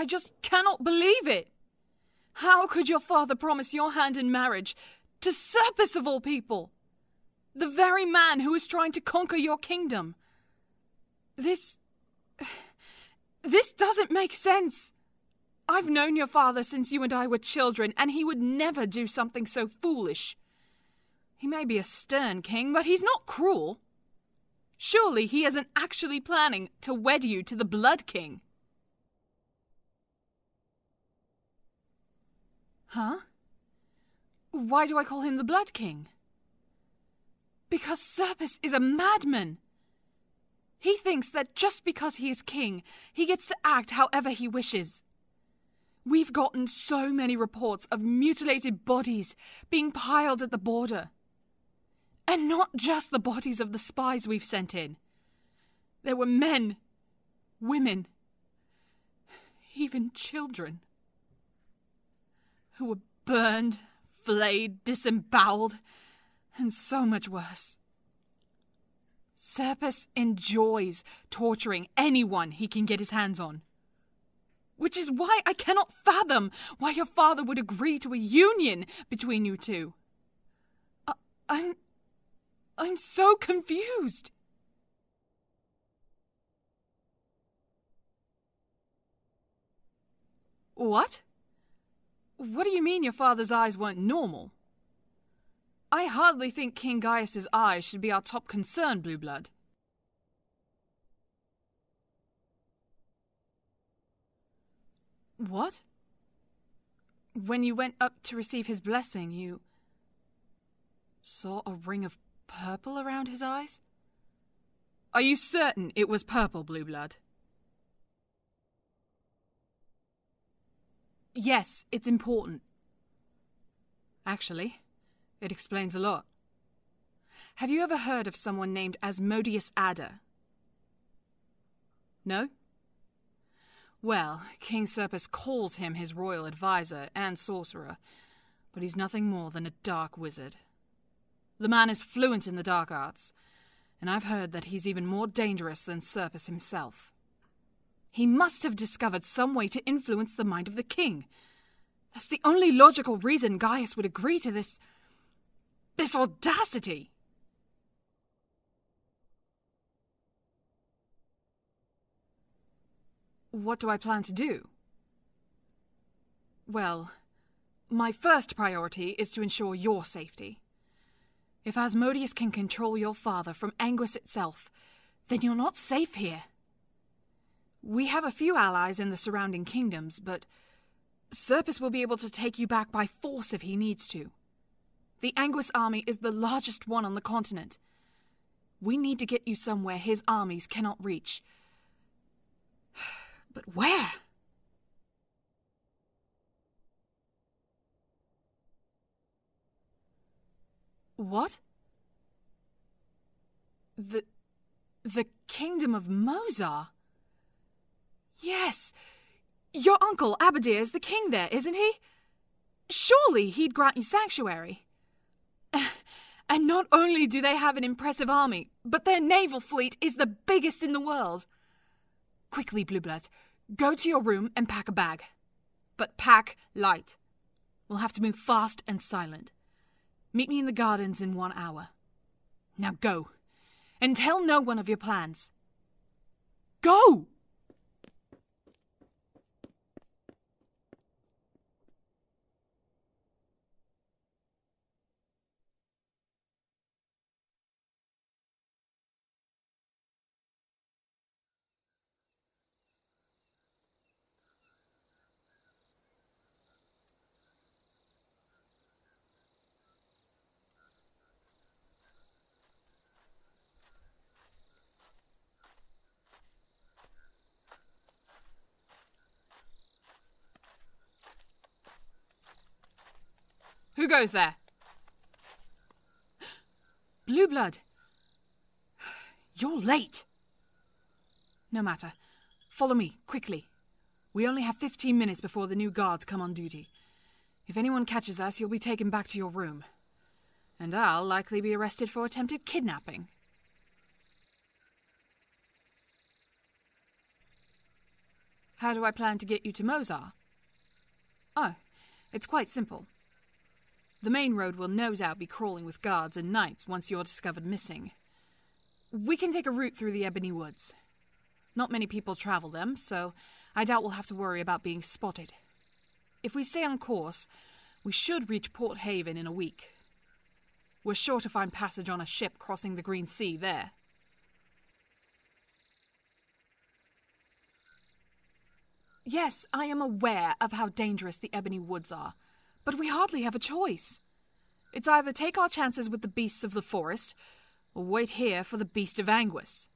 I just cannot believe it. How could your father promise your hand in marriage to Serpis of all people? The very man who is trying to conquer your kingdom. This doesn't make sense. I've known your father since you and I were children, and he would never do something so foolish. He may be a stern king, but he's not cruel. Surely he isn't actually planning to wed you to the Blood King. Huh? Why do I call him the Blood King? Because Serpis is a madman. He thinks that just because he is king, he gets to act however he wishes. We've gotten so many reports of mutilated bodies being piled at the border. And not just the bodies of the spies we've sent in. There were men, women, even children, who were burned, flayed, disemboweled, and so much worse. Serpis enjoys torturing anyone he can get his hands on. Which is why I cannot fathom why your father would agree to a union between you two. I'm so confused. What? What do you mean your father's eyes weren't normal? I hardly think King Gaius's eyes should be our top concern, Blue Blood. What? When you went up to receive his blessing, you saw a ring of purple around his eyes? Are you certain it was purple, Blue Blood? Yes, it's important. Actually, it explains a lot. Have you ever heard of someone named Asmodeus Adder? No? Well, King Serpis calls him his royal advisor and sorcerer, but he's nothing more than a dark wizard. The man is fluent in the dark arts, and I've heard that he's even more dangerous than Serpis himself. He must have discovered some way to influence the mind of the king. That's the only logical reason Gaius would agree to this audacity. What do I plan to do? Well, my first priority is to ensure your safety. If Asmodeus can control your father from Anguis itself, then you're not safe here. We have a few allies in the surrounding kingdoms, but Serpis will be able to take you back by force if he needs to. The Anguis army is the largest one on the continent. We need to get you somewhere his armies cannot reach. But where? What? The kingdom of Mozar? Yes! Your uncle Abadir is the king there, isn't he? Surely he'd grant you sanctuary. And not only do they have an impressive army, but their naval fleet is the biggest in the world. Quickly, Blue Blood, go to your room and pack a bag. But pack light. We'll have to move fast and silent. Meet me in the gardens in 1 hour. Now go, and tell no one of your plans. Go! Who goes there? Blue Blood. You're late. No matter. Follow me, quickly. We only have 15 minutes before the new guards come on duty. If anyone catches us, you'll be taken back to your room. And I'll likely be arrested for attempted kidnapping. How do I plan to get you to Mozar? Oh, it's quite simple. The main road will no doubt be crawling with guards and knights once you're discovered missing. We can take a route through the Ebony Woods. Not many people travel them, so I doubt we'll have to worry about being spotted. If we stay on course, we should reach Port Haven in a week. We're sure to find passage on a ship crossing the Green Sea there. Yes, I am aware of how dangerous the Ebony Woods are, but we hardly have a choice. It's either take our chances with the beasts of the forest, or wait here for the Beast of Anguish.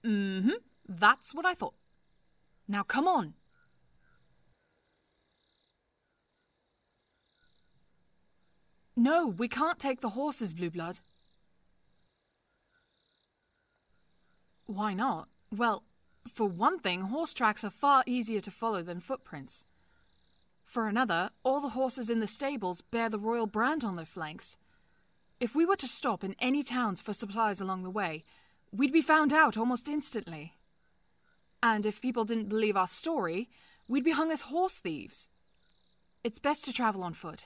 That's what I thought. Now come on. No, we can't take the horses, Blue Blood. Why not? Well, for one thing, horse tracks are far easier to follow than footprints. For another, all the horses in the stables bear the royal brand on their flanks. If we were to stop in any towns for supplies along the way, we'd be found out almost instantly. And if people didn't believe our story, we'd be hung as horse thieves. It's best to travel on foot.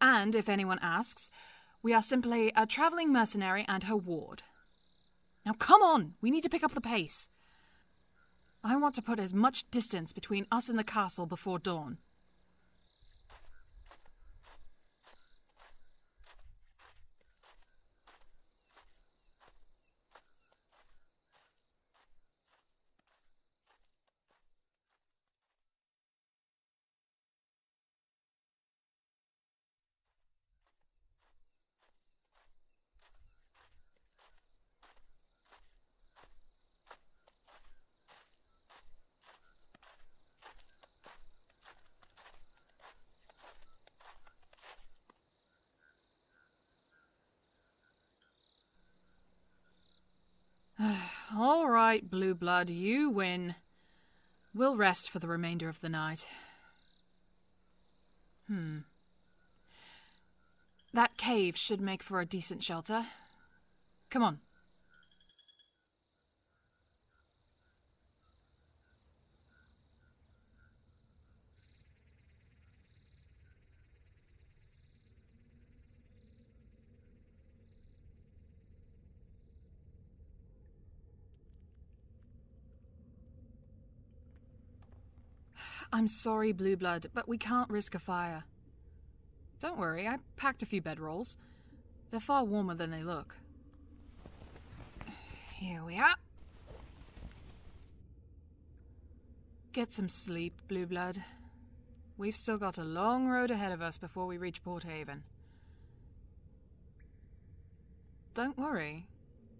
And if anyone asks, we are simply a travelling mercenary and her ward. Now come on, we need to pick up the pace. I want to put as much distance between us and the castle before dawn. All right, Blue Blood, you win. We'll rest for the remainder of the night. That cave should make for a decent shelter. Come on. I'm sorry, Blue Blood, but we can't risk a fire. Don't worry, I packed a few bedrolls. They're far warmer than they look. Here we are. Get some sleep, Blue Blood. We've still got a long road ahead of us before we reach Port Haven. Don't worry.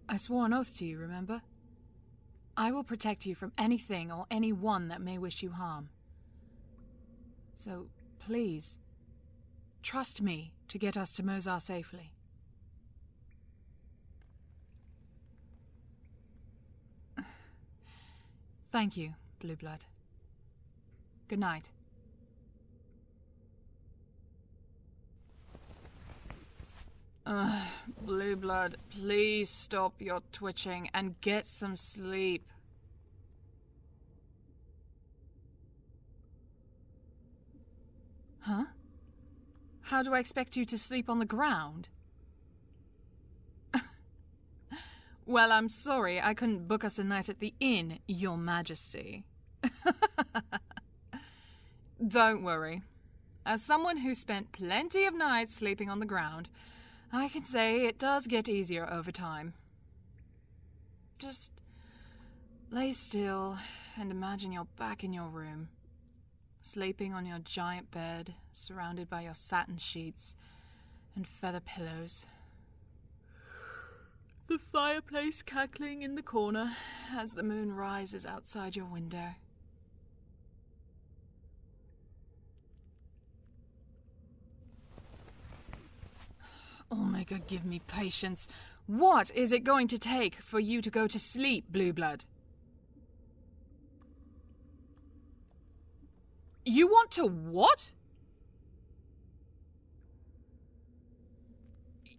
I swore an oath to you, remember? I will protect you from anything or anyone that may wish you harm. So, please, trust me to get us to Mozar safely. Thank you, Blue Blood. Good night. Blue Blood, please stop your twitching and get some sleep. Huh? How do I expect you to sleep on the ground? Well, I'm sorry I couldn't book us a night at the inn, Your Majesty. Don't worry. As someone who spent plenty of nights sleeping on the ground, I can say it does get easier over time. Just lay still and imagine you're back in your room, sleeping on your giant bed, surrounded by your satin sheets and feather pillows. The fireplace cackling in the corner as the moon rises outside your window. Omega, give me patience. What is it going to take for you to go to sleep, Blue Blood? You want to what?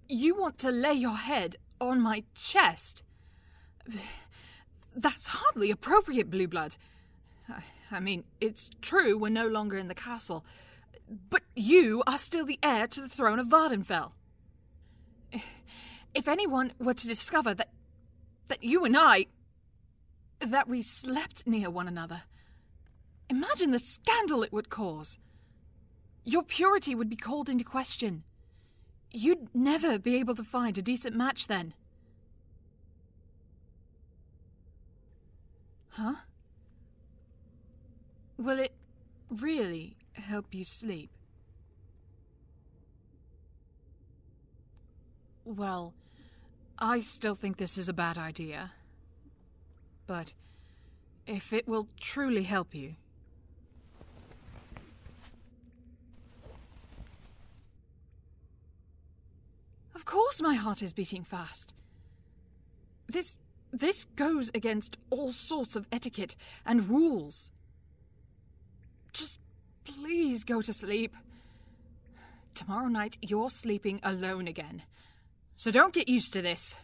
You want to lay your head on my chest? That's hardly appropriate, Blue Blood. I mean, it's true we're no longer in the castle, but you are still the heir to the throne of Vardenfell. If anyone were to discover that you and I, that we slept near one another, imagine the scandal it would cause. Your purity would be called into question. You'd never be able to find a decent match then. Huh? Will it really help you sleep? Well, I still think this is a bad idea. But if it will truly help you... Of course my heart is beating fast. This goes against all sorts of etiquette and rules. Just please go to sleep. Tomorrow night you're sleeping alone again. So don't get used to this.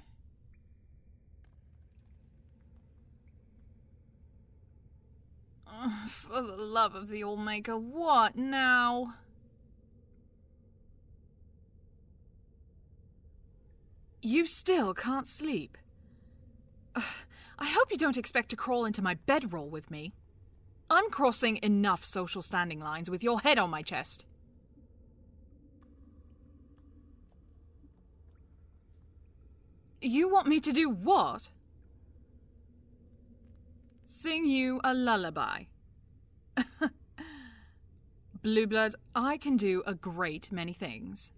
For the love of the Allmaker, what now? You still can't sleep. I hope you don't expect to crawl into my bedroll with me. I'm crossing enough social standing lines with your head on my chest. You want me to do what? Sing you a lullaby. Blue Blood, I can do a great many things.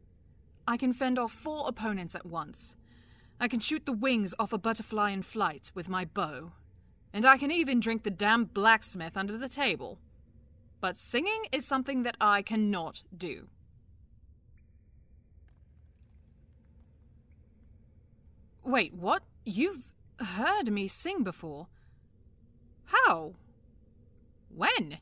I can fend off 4 opponents at once. I can shoot the wings off a butterfly in flight with my bow. And I can even drink the damn blacksmith under the table. But singing is something that I cannot do. Wait, what? You've heard me sing before? How? When?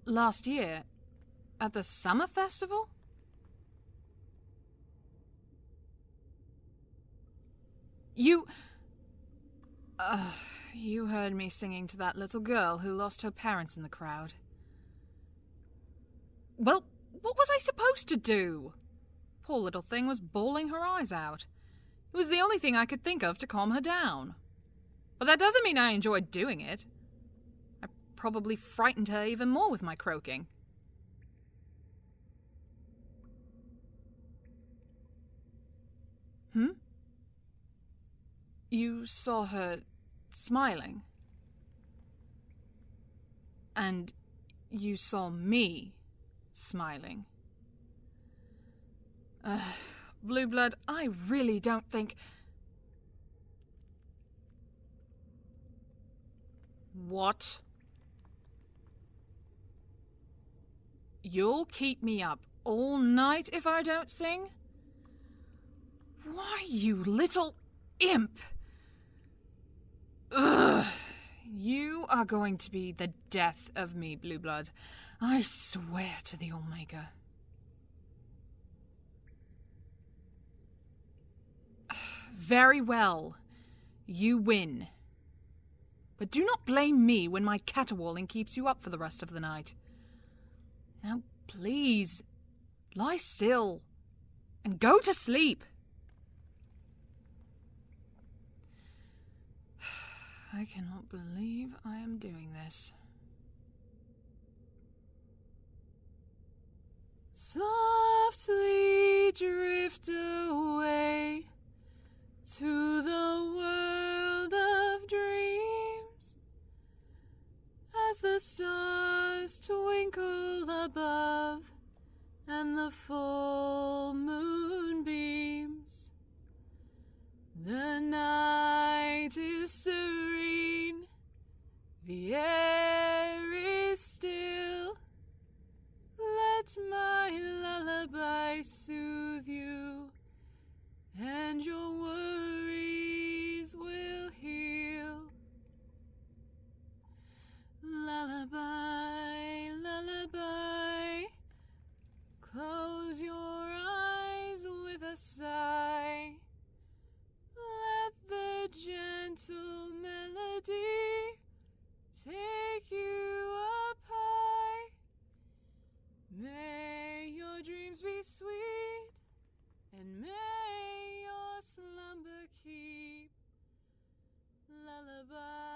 Last year, at the summer festival? You heard me singing to that little girl who lost her parents in the crowd. Well, what was I supposed to do? Poor little thing was bawling her eyes out. It was the only thing I could think of to calm her down. But that doesn't mean I enjoyed doing it. I probably frightened her even more with my croaking. You saw her smiling? And you saw me smiling? Blue Blood, I really don't think... What? You'll keep me up all night if I don't sing? Why, you little imp! Ugh! You are going to be the death of me, Blue Blood. I swear to the Allmaker. Very well. You win. But do not blame me when my caterwauling keeps you up for the rest of the night. Now, please, lie still and go to sleep. I cannot believe I am doing this. Softly drift away to the world of dreams as the stars twinkle above and the full moon beams. The night is serene, the air is still. Let my lullaby soothe you, and your worries will heal. Lullaby, lullaby, close your eyes with a sigh. gentle melody take you up high. May your dreams be sweet, and may your slumber keep. Lullaby.